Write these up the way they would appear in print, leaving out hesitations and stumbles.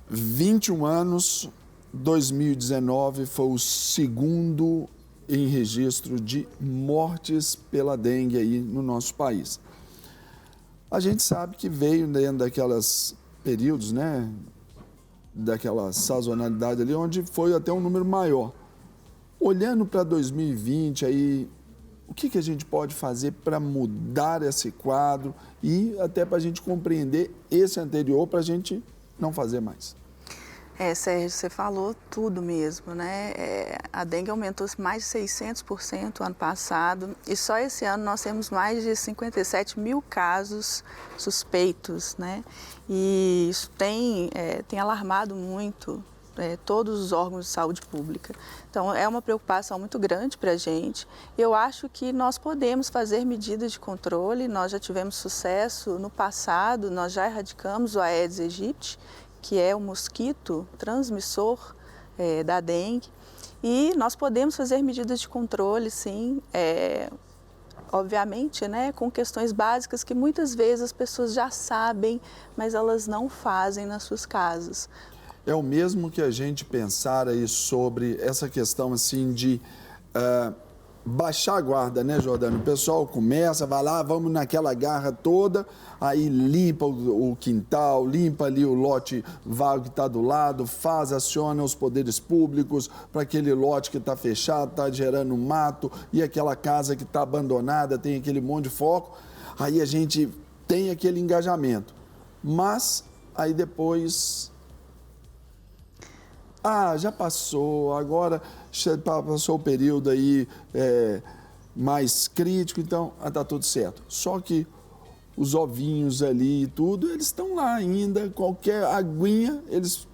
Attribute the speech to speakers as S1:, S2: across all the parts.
S1: 21 anos, 2019 foi o segundo em registro de mortes pela dengue aí no nosso país. A gente sabe que veio dentro daquelas períodos, né, daquela sazonalidade ali, onde foi até um número maior. Olhando para 2020, aí, o que a gente pode fazer para mudar esse quadro e até para a gente compreender esse anterior, para a gente não fazer mais?
S2: Sérgio, você falou tudo mesmo, né? A dengue aumentou mais de 600% ano passado e só esse ano nós temos mais de 57 mil casos suspeitos, né? E isso tem alarmado muito todos os órgãos de saúde pública. Então, é uma preocupação muito grande para a gente. Eu acho que nós podemos fazer medidas de controle, nós já tivemos sucesso no passado, nós já erradicamos o Aedes aegypti, que é o mosquito transmissor da dengue, e nós podemos fazer medidas de controle, sim, obviamente, né, com questões básicas que muitas vezes as pessoas já sabem, mas elas não fazem nas suas casas.
S1: É o mesmo que a gente pensar aí sobre essa questão assim de baixar a guarda, né, Jordano? O pessoal começa, vai lá, vamos naquela garra toda, aí limpa o quintal, limpa ali o lote vago que está do lado, aciona os poderes públicos para aquele lote que está fechado, está gerando mato, e aquela casa que está abandonada, tem aquele monte de foco, aí a gente tem aquele engajamento. Mas aí depois... já passou, agora passou o período aí mais crítico, então está tudo certo. Só que os ovinhos ali e tudo, eles estão lá ainda, qualquer aguinha, eles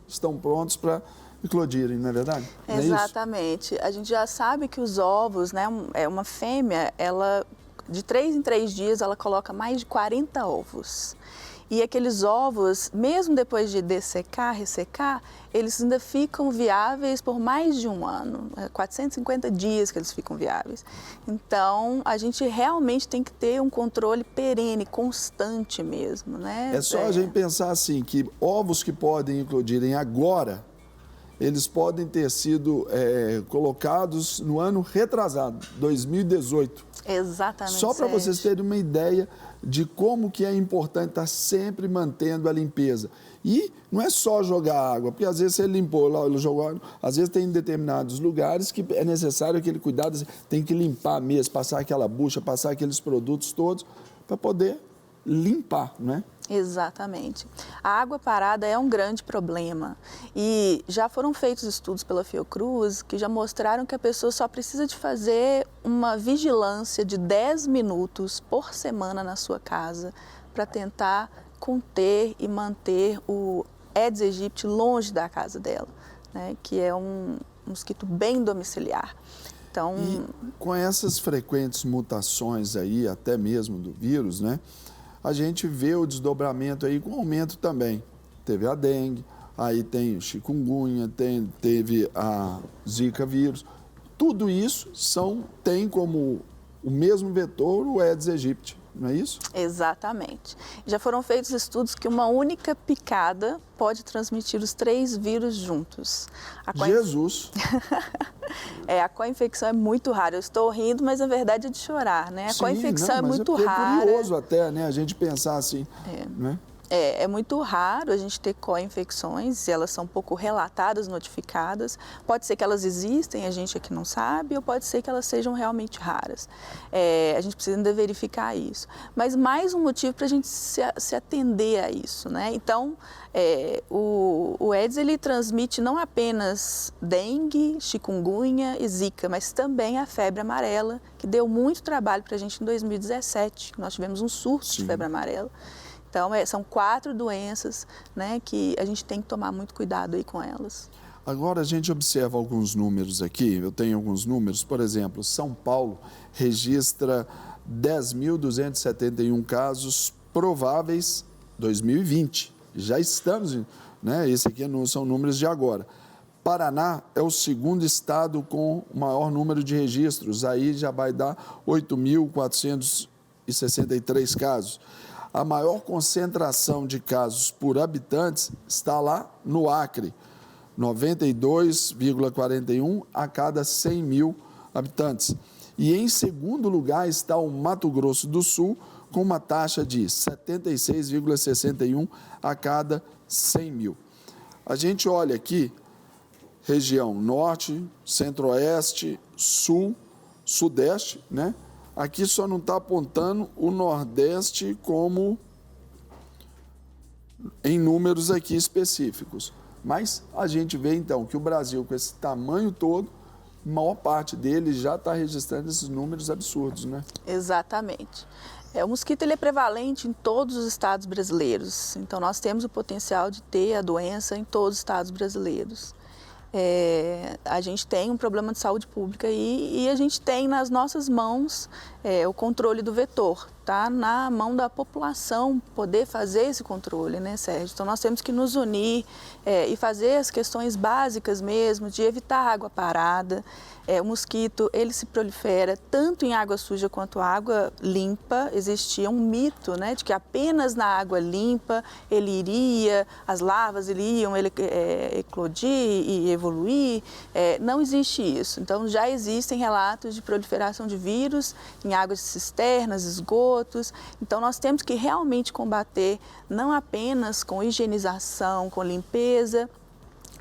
S1: estão prontos para eclodirem, não é verdade?
S2: Exatamente. A gente já sabe que os ovos, né, uma fêmea, ela de 3 em 3 dias, ela coloca mais de 40 ovos. E aqueles ovos, mesmo depois de dessecar, ressecar, eles ainda ficam viáveis por mais de um ano, 450 dias que eles ficam viáveis. Então, a gente realmente tem que ter um controle perene, constante mesmo, né?
S1: É só a gente pensar assim, que ovos que podem eclodirem agora, eles podem ter sido colocados no ano retrasado, 2018.
S2: Exatamente.
S1: Só para vocês terem uma ideia de como que é importante estar sempre mantendo a limpeza. E não é só jogar água, porque às vezes você limpou lá, ele jogou água, às vezes tem determinados lugares que é necessário aquele cuidado, tem que limpar mesmo, passar aquela bucha, passar aqueles produtos todos para poder limpar, não é?
S2: Exatamente. A água parada é um grande problema e já foram feitos estudos pela Fiocruz que já mostraram que a pessoa só precisa de fazer uma vigilância de 10 minutos por semana na sua casa para tentar conter e manter o Aedes aegypti longe da casa dela, né? Que é um mosquito bem domiciliar. Então,
S1: e com essas frequentes mutações aí, até mesmo do vírus, né? A gente vê o desdobramento aí com aumento também. Teve a dengue, aí tem o chikungunya, teve a zika vírus. Tudo isso tem como o mesmo vetor o Aedes aegypti, não é isso?
S2: Exatamente. Já foram feitos estudos que uma única picada pode transmitir os 3 vírus juntos.
S1: Jesus!
S2: A co-infecção é muito rara. Eu estou rindo, mas a verdade é de chorar, né? A co-infecção é muito rara.
S1: É curioso até, né? A gente pensar assim, né?
S2: É muito raro a gente ter co-infecções, elas são pouco relatadas, notificadas. Pode ser que elas existem, a gente aqui não sabe, ou pode ser que elas sejam realmente raras. A gente precisa ainda verificar isso. Mas mais um motivo para a gente se atender a isso, né? Então, o Aedes, ele transmite não apenas dengue, chikungunya e zika, mas também a febre amarela, que deu muito trabalho para a gente em 2017, nós tivemos um surto de febre amarela. Então, são 4 doenças, né, que a gente tem que tomar muito cuidado aí com elas.
S1: Agora, a gente observa alguns números aqui, eu tenho alguns números, por exemplo, São Paulo registra 10.271 casos prováveis 2020. Já estamos, né, esse aqui não são números de agora. Paraná é o segundo estado com o maior número de registros, aí já vai dar 8.463 casos. A maior concentração de casos por habitantes está lá no Acre, 92,41 a cada 100 mil habitantes. E em segundo lugar está o Mato Grosso do Sul, com uma taxa de 76,61 a cada 100 mil. A gente olha aqui, região norte, centro-oeste, sul, sudeste, né? Aqui só não está apontando o nordeste como em números aqui específicos. Mas a gente vê então que o Brasil, com esse tamanho todo, a maior parte dele já está registrando esses números absurdos, né?
S2: Exatamente. O mosquito ele é prevalente em todos os estados brasileiros, então nós temos o potencial de ter a doença em todos os estados brasileiros. A gente tem um problema de saúde pública e a gente tem nas nossas mãos o controle do vetor, tá? Na mão da população poder fazer esse controle, né, Sérgio? Então nós temos que nos unir e fazer as questões básicas mesmo, de evitar água parada. O mosquito, ele se prolifera tanto em água suja quanto água limpa. Existia um mito, né, de que apenas na água limpa ele iria, as larvas iriam eclodir e evoluir. Não existe isso. Então já existem relatos de proliferação de vírus em águas cisternas, esgotos. Então nós temos que realmente combater não apenas com higienização, com limpeza,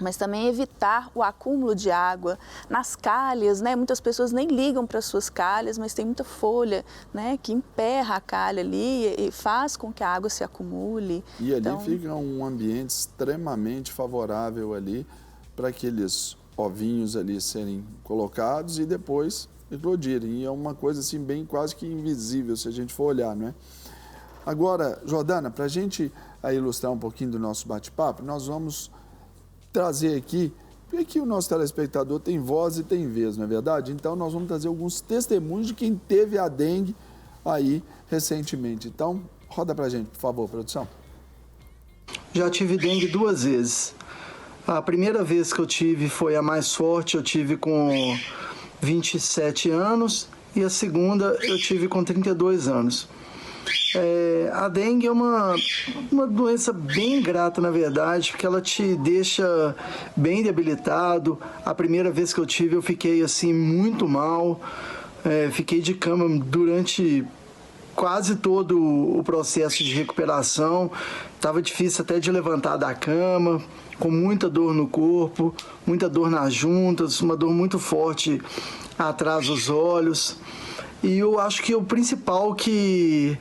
S2: mas também evitar o acúmulo de água nas calhas, né? Muitas pessoas nem ligam para as suas calhas, mas tem muita folha, né, que emperra a calha ali e faz com que a água se acumule.
S1: E ali fica um ambiente extremamente favorável ali para aqueles ovinhos ali serem colocados e depois eclodirem. E é uma coisa assim bem quase que invisível se a gente for olhar, não é? Agora, Jordana, para a gente ilustrar um pouquinho do nosso bate-papo, nós vamos trazer aqui, porque aqui o nosso telespectador tem voz e tem vez, não é verdade? Então, nós vamos trazer alguns testemunhos de quem teve a dengue aí recentemente. Então, roda pra gente, por favor, produção.
S3: Já tive dengue 2 vezes. A primeira vez que eu tive foi a mais forte, eu tive com 27 anos, e a segunda eu tive com 32 anos. A dengue é uma doença bem ingrata, na verdade, porque ela te deixa bem debilitado. A primeira vez que eu tive, eu fiquei assim muito mal, fiquei de cama durante quase todo o processo de recuperação. Estava difícil até de levantar da cama, com muita dor no corpo, muita dor nas juntas, uma dor muito forte atrás dos olhos. E eu acho que o principal que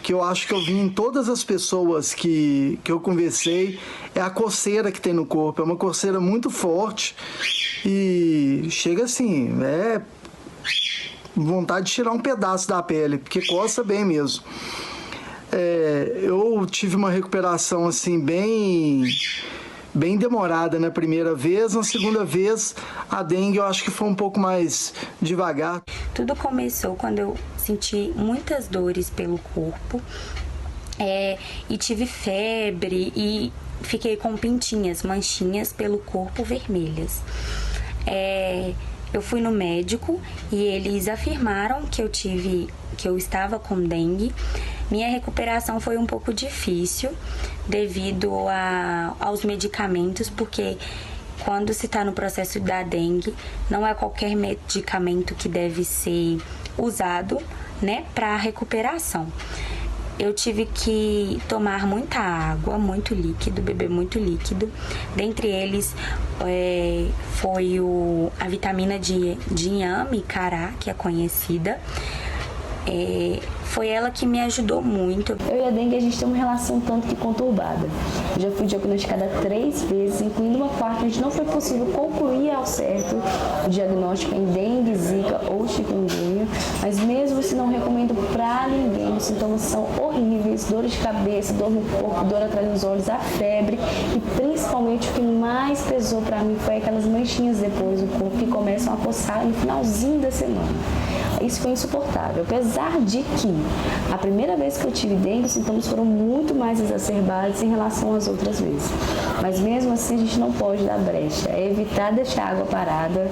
S3: eu acho que eu vi em todas as pessoas que eu conversei é a coceira que tem no corpo. É uma coceira muito forte e chega assim, vontade de tirar um pedaço da pele, porque coça bem mesmo. Eu tive uma recuperação assim bem demorada na primeira vez. Na segunda vez, a dengue eu acho que foi um pouco mais devagar.
S4: Tudo começou quando eu senti muitas dores pelo corpo e tive febre e fiquei com pintinhas, manchinhas pelo corpo vermelhas. Eu fui no médico e eles afirmaram que eu estava com dengue. Minha recuperação foi um pouco difícil devido aos medicamentos, porque quando se está no processo da dengue, não é qualquer medicamento que deve ser usado, né, para recuperação. Eu tive que tomar muita água, muito líquido, beber muito líquido. Dentre eles foi a vitamina de inhame, cará, que é conhecida. Foi ela que me ajudou muito.
S5: Eu e a dengue, a gente tem uma relação tanto que conturbada. Eu já fui diagnosticada 3 vezes, incluindo uma quarta, onde não foi possível concluir ao certo o diagnóstico em dengue, zika ou chikungunya, mas mesmo assim não recomendo pra ninguém. Os sintomas são horríveis, dores de cabeça, dor no corpo, dor atrás dos olhos, a febre e principalmente o que mais pesou pra mim foi aquelas manchinhas depois do corpo que começam a coçar no finalzinho da semana. Isso foi insuportável, apesar de que a primeira vez que eu tive dengue, os sintomas foram muito mais exacerbados em relação às outras vezes. Mas mesmo assim a gente não pode dar brecha, evitar deixar a água parada,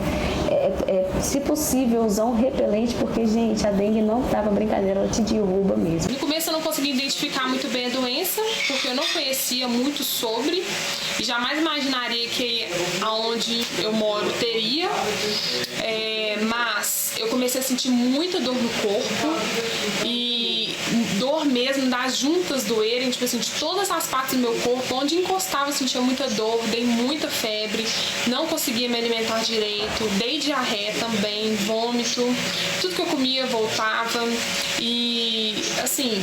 S5: se possível usar um repelente, porque gente, a dengue não estava brincadeira, ela te derruba mesmo.
S6: No começo começo eu não consegui identificar muito bem a doença, porque eu não conhecia muito sobre e jamais imaginaria que aonde eu moro teria, mas eu comecei a sentir muita dor no corpo e dor mesmo das juntas doerem, tipo assim, de todas as partes do meu corpo, onde encostava eu sentia muita dor, dei muita febre, não conseguia me alimentar direito, dei diarreia também, vômito, tudo que eu comia voltava e assim,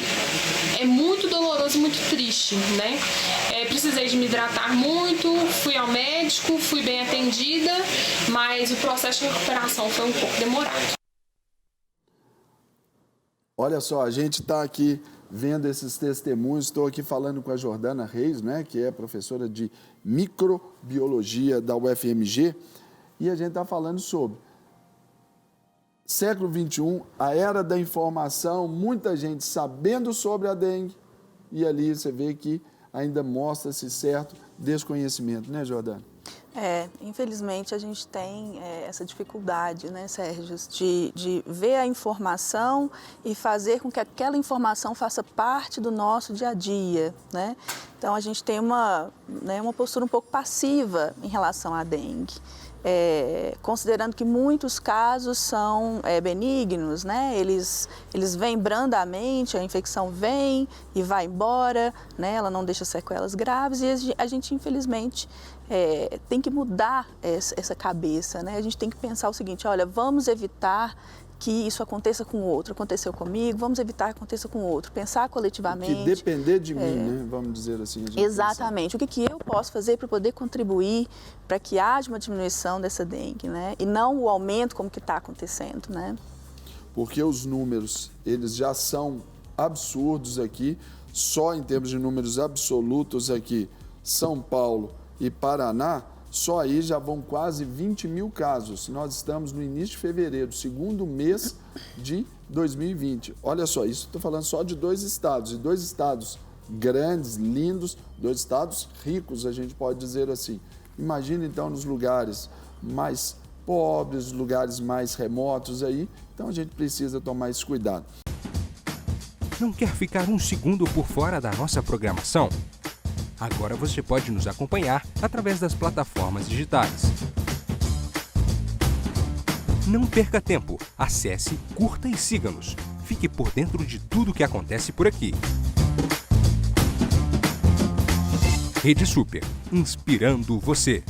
S6: é muito doloroso e muito triste, né? Precisei de me hidratar muito, fui ao médico, fui bem atendida, mas o processo de recuperação foi um pouco demorado.
S1: Olha só, a gente está aqui vendo esses testemunhos, estou aqui falando com a Jordana Reis, né, que é professora de microbiologia da UFMG, e a gente está falando sobre século XXI, a era da informação, muita gente sabendo sobre a dengue, e ali você vê que ainda mostra-se certo desconhecimento, né, Jordana?
S2: Infelizmente a gente tem essa dificuldade, né, Sérgio, de ver a informação e fazer com que aquela informação faça parte do nosso dia a dia, né? Então a gente tem uma postura um pouco passiva em relação à dengue. Considerando que muitos casos são benignos, né? Eles vêm brandamente, a infecção vem e vai embora, né? Ela não deixa sequelas graves e a gente, infelizmente, tem que mudar essa cabeça, né? A gente tem que pensar o seguinte, olha, vamos evitar que isso aconteça com o outro. Aconteceu comigo, vamos evitar que aconteça com o outro. Pensar coletivamente.
S1: Que depender de mim, né? Vamos dizer assim.
S2: Exatamente. O que eu posso fazer para poder contribuir para que haja uma diminuição dessa dengue, né? E não o aumento como que está acontecendo, né?
S1: Porque os números, eles já são absurdos aqui. Só em termos de números absolutos aqui, São Paulo e Paraná, só aí já vão quase 20 mil casos. Nós estamos no início de fevereiro, segundo mês de 2020. Olha só, isso estou falando só de 2 estados, e 2 estados grandes, lindos, 2 estados ricos, a gente pode dizer assim. Imagina então nos lugares mais pobres, lugares mais remotos aí, então a gente precisa tomar esse cuidado.
S7: Não quer ficar um segundo por fora da nossa programação? Agora você pode nos acompanhar através das plataformas digitais. Não perca tempo. Acesse, curta e siga-nos. Fique por dentro de tudo o que acontece por aqui. Rede Super, inspirando você.